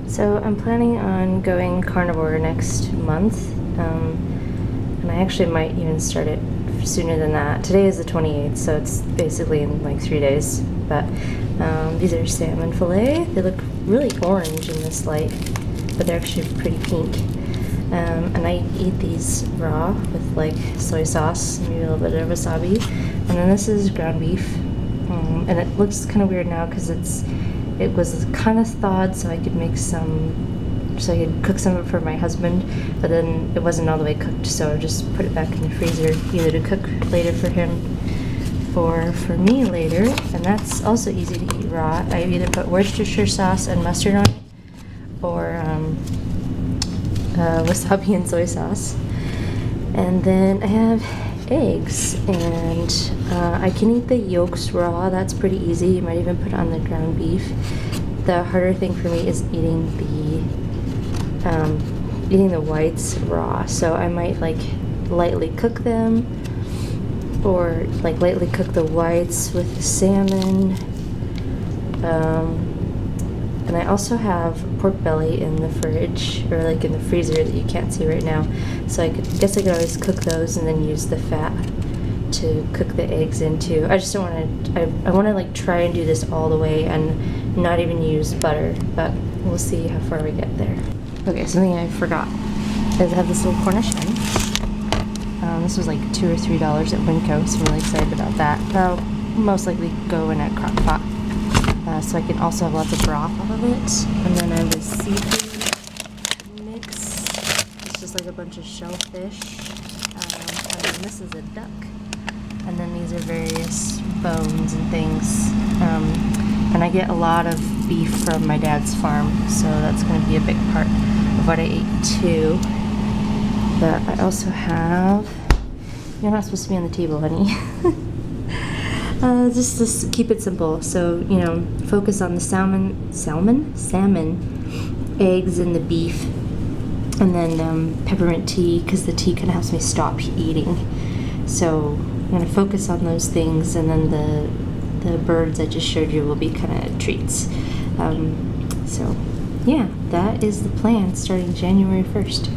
So I'm planning on going carnivore next month, and I actually might even start it sooner than that. Today is the 28th, so it's basically in like 3 days. But these are salmon fillet. They look really orange in this light, but they're actually pretty pink. And I eat these raw with like soy sauce, maybe a little bit of wasabi. And then this is ground beef, and it looks kind of weird now because it was kind of thawed, so I could make some, so I could cook some of it for my husband, but then it wasn't all the way cooked, so I just put it back in the freezer, either to cook later for him or for me later. And that's also easy to eat raw. I either put Worcestershire sauce and mustard on it, or wasabi and soy sauce. And then I have eggs, and I can eat the yolks raw. That's pretty easy. You might even put it on the ground beef. The harder thing for me is eating the whites raw. So I might like lightly cook them, or like lightly cook the whites with the salmon. And I also have pork belly in the fridge, or like in the freezer, that you can't see right now. So I guess I could always cook those and then use the fat to cook the eggs into. I just don't want to, I want to like try and do this all the way and not even use butter, but we'll see how far we get there. Okay, something I forgot is I have this little Cornish hen. This was like $2 or $3 at Winco, so I'm really excited about that. That'll most likely go in a crock pot. So I can also have lots of broth off of it. And then I have this seafood mix. It's just like a bunch of shellfish. And then this is a duck. And then these are various bones and things. And I get a lot of beef from my dad's farm, so that's going to be a big part of what I eat too. But I also have... You're not supposed to be on the table, honey. Just keep it simple. So, you know, focus on the salmon, eggs, and the beef, and then peppermint tea, because the tea kind of helps me stop eating. So I'm going to focus on those things, and then the birds I just showed you will be kind of treats. So yeah, that is the plan starting January 1st.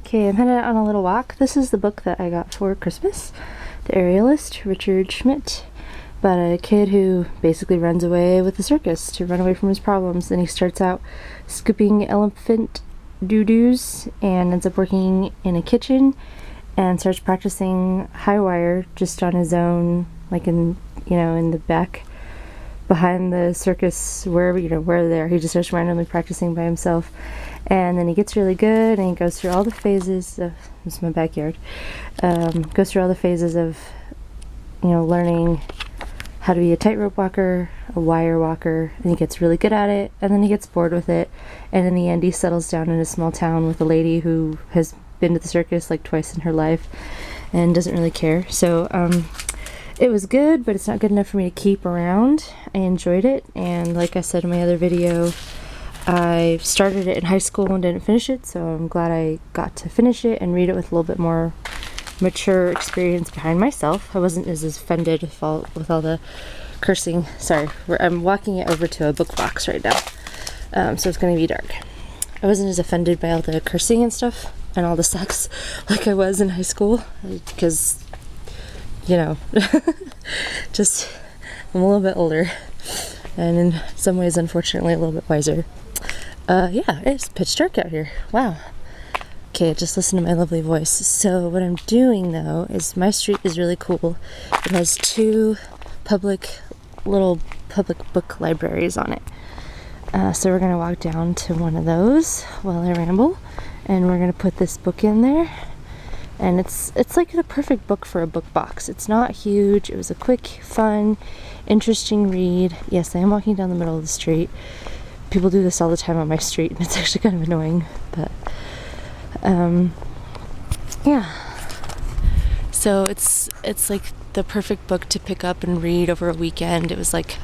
Okay, I'm headed out on a little walk. This is the book that I got for Christmas, The Aerialist, Richard Schmidt, about a kid who basically runs away with the circus to run away from his problems. And he starts out scooping elephant doo-doos and ends up working in a kitchen and starts practicing high wire just on his own, like in the back behind the circus, wherever, where there. He just starts randomly practicing by himself. And then he gets really good and he goes through all the phases of, this is my backyard, goes through all the phases of, learning how to be a tightrope walker, a wire walker, and he gets really good at it, and then he gets bored with it, and in the end he settles down in a small town with a lady who has been to the circus like twice in her life and doesn't really care. So it was good, but it's not good enough for me to keep around. I enjoyed it, and like I said in my other video, I started it in high school and didn't finish it, so I'm glad I got to finish it and read it with a little bit more mature experience behind myself. I wasn't as offended with all the cursing. Sorry, I'm walking it over to a book box right now, so it's going to be dark. I wasn't as offended by all the cursing and stuff and all the sex like I was in high school, because just I'm a little bit older and in some ways unfortunately a little bit wiser. Yeah, it's pitch dark out here. Wow. Okay, just listen to my lovely voice. So what I'm doing though is, my street is really cool. It has two little public book libraries on it. So we're gonna walk down to one of those while I ramble, and we're gonna put this book in there. And it's like the perfect book for a book box. It's not huge. It was a quick, fun, interesting read. Yes, I am walking down the middle of the street. People do this all the time on my street, and it's actually kind of annoying, but yeah. So it's like the perfect book to pick up and read over a weekend. It was like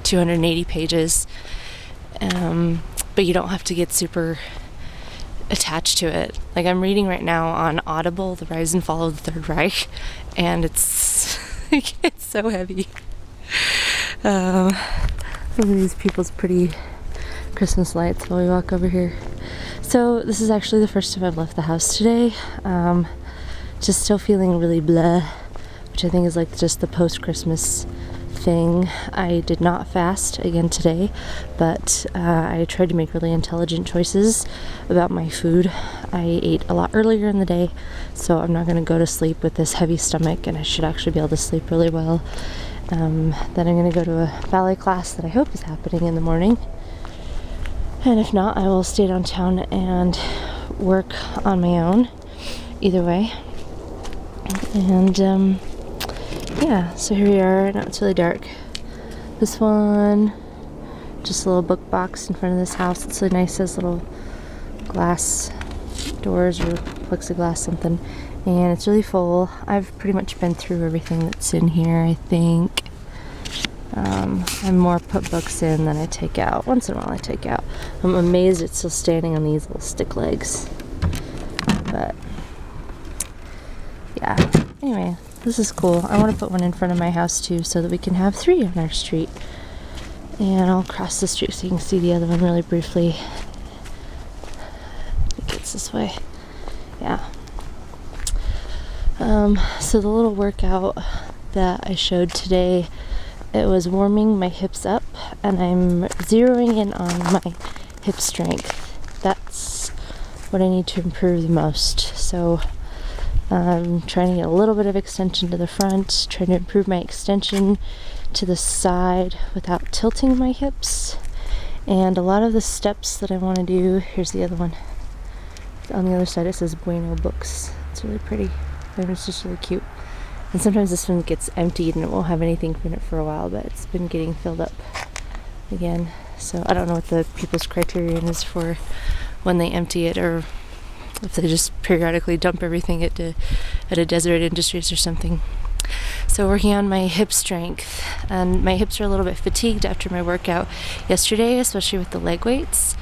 280 pages, but you don't have to get super attached to it. Like, I'm reading right now on Audible, The Rise and Fall of the Third Reich, and it's it's so heavy. Look at these people's pretty Christmas lights while we walk over here. So this is actually the first time I've left the house today. Just still feeling really blah, which I think is like just the post-Christmas thing. I did not fast again today, but I tried to make really intelligent choices about my food. I ate a lot earlier in the day, so I'm not going to go to sleep with this heavy stomach, and I should actually be able to sleep really well. Then I'm going to go to a ballet class that I hope is happening in the morning, and if not, I will stay downtown and work on my own. Either way. And yeah, so here we are. Now it's really dark. This one, just a little book box in front of this house. It's really nice. It has little glass doors or plexiglass something, and it's really full. I've pretty much been through everything that's in here, I think. I more put books in than I take out. Once in a while I take out. I'm amazed it's still standing on these little stick legs. But yeah, anyway, this is cool. I want to put one in front of my house too, so that we can have 3 on our street. And I'll cross the street so you can see the other one really briefly. I think it's this way. Yeah. So the little workout that I showed today, it was warming my hips up, and I'm zeroing in on my hip strength. That's what I need to improve the most. So I'm trying to get a little bit of extension to the front, trying to improve my extension to the side without tilting my hips. And a lot of the steps that I want to do, here's the other one. On the other side it says Bueno Books. It's really pretty. And it's just really cute. And sometimes this one gets emptied and it won't have anything in it for a while, but it's been getting filled up again. So I don't know what the people's criterion is for when they empty it, or if they just periodically dump everything at a Deseret Industries or something. So working on my hip strength, and my hips are a little bit fatigued after my workout yesterday, especially with the leg weights.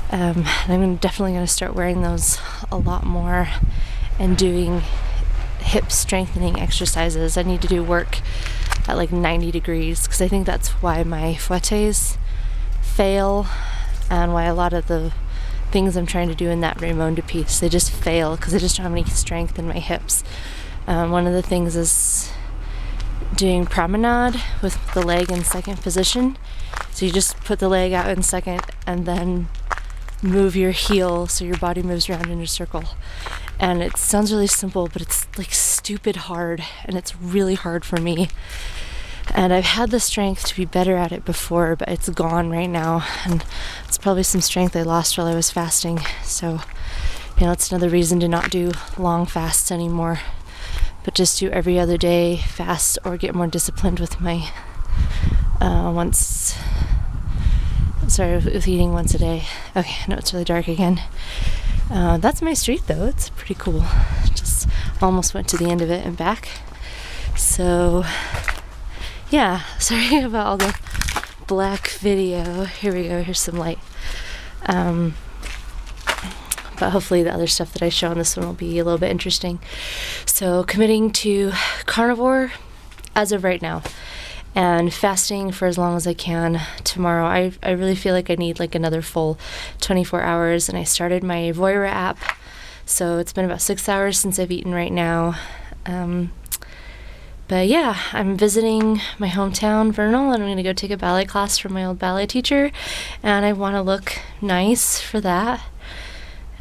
I'm definitely going to start wearing those a lot more and doing hip strengthening exercises. I need to do work at like 90 degrees, because I think that's why my fouettes fail, and why a lot of the things I'm trying to do in that Raymond piece, they just fail because I just don't have any strength in my hips. One of the things is doing promenade with the leg in second position. So you just put the leg out in second and then move your heel so your body moves around in a circle. And it sounds really simple, but it's like stupid hard, and it's really hard for me. And I've had the strength to be better at it before, but it's gone right now. And it's probably some strength I lost while I was fasting. So, it's another reason to not do long fasts anymore, but just do every other day fast or get more disciplined with my with eating once a day. Okay, I know it's really dark again. That's my street though. It's pretty cool. Just almost went to the end of it and back. So yeah, sorry about all the black video. Here we go, here's some light. But hopefully the other stuff that I show on this one will be a little bit interesting. So committing to carnivore as of right now, and fasting for as long as I can tomorrow. I really feel like I need like another full 24 hours, and I started my Voira app, so it's been about 6 hours since I've eaten right now. But yeah, I'm visiting my hometown, Vernal, and I'm going to go take a ballet class from my old ballet teacher, and I want to look nice for that.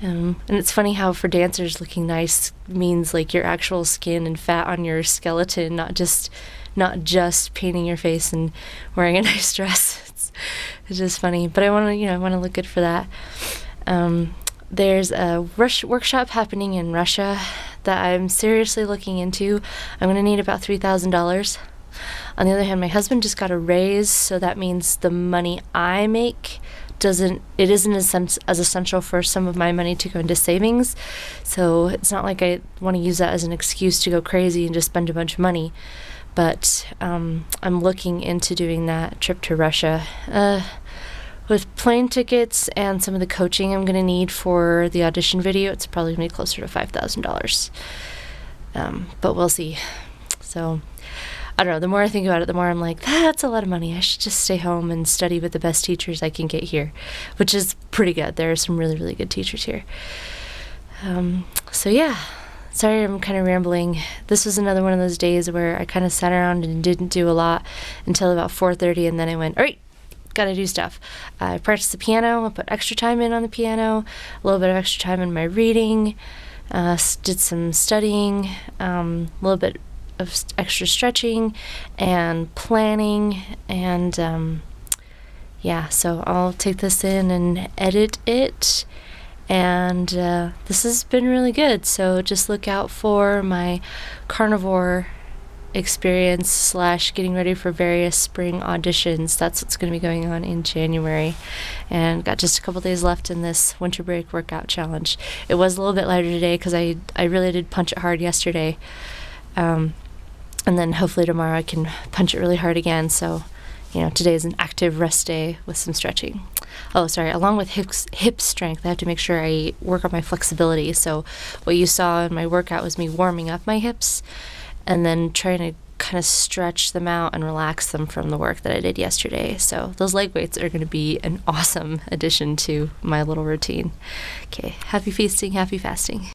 And it's funny how for dancers looking nice means like your actual skin and fat on your skeleton, not just painting your face and wearing a nice dress. It's just funny, but I want to look good for that. There's a workshop happening in Russia that I'm seriously looking into. I'm going to need about $3,000. On the other hand, my husband just got a raise, so that means the money I make isn't as essential for some of my money to go into savings. So it's not like I want to use that as an excuse to go crazy and just spend a bunch of money. But I'm looking into doing that trip to Russia. With plane tickets and some of the coaching I'm going to need for the audition video, it's probably going to be closer to $5,000. But we'll see. So I don't know, the more I think about it, the more I'm like, that's a lot of money. I should just stay home and study with the best teachers I can get here, which is pretty good. There are some really, really good teachers here. So yeah, sorry I'm kind of rambling. This was another one of those days where I kind of sat around and didn't do a lot until about 4:30, and then I went, all right, gotta do stuff. I practiced the piano. I put extra time in on the piano, a little bit of extra time in my reading, did some studying, a little bit of extra stretching and planning, and yeah, so I'll take this in and edit it, and this has been really good. So just look out for my carnivore experience / getting ready for various spring auditions. That's what's going to be going on in January, and got just a couple days left in this winter break workout challenge. It was a little bit lighter today because I really did punch it hard yesterday, and then hopefully tomorrow I can punch it really hard again. So today is an active rest day with some stretching. Oh, sorry, along with hip strength, I have to make sure I work on my flexibility. So what you saw in my workout was me warming up my hips and then trying to kind of stretch them out and relax them from the work that I did yesterday. So those leg weights are going to be an awesome addition to my little routine. Okay, happy feasting, happy fasting.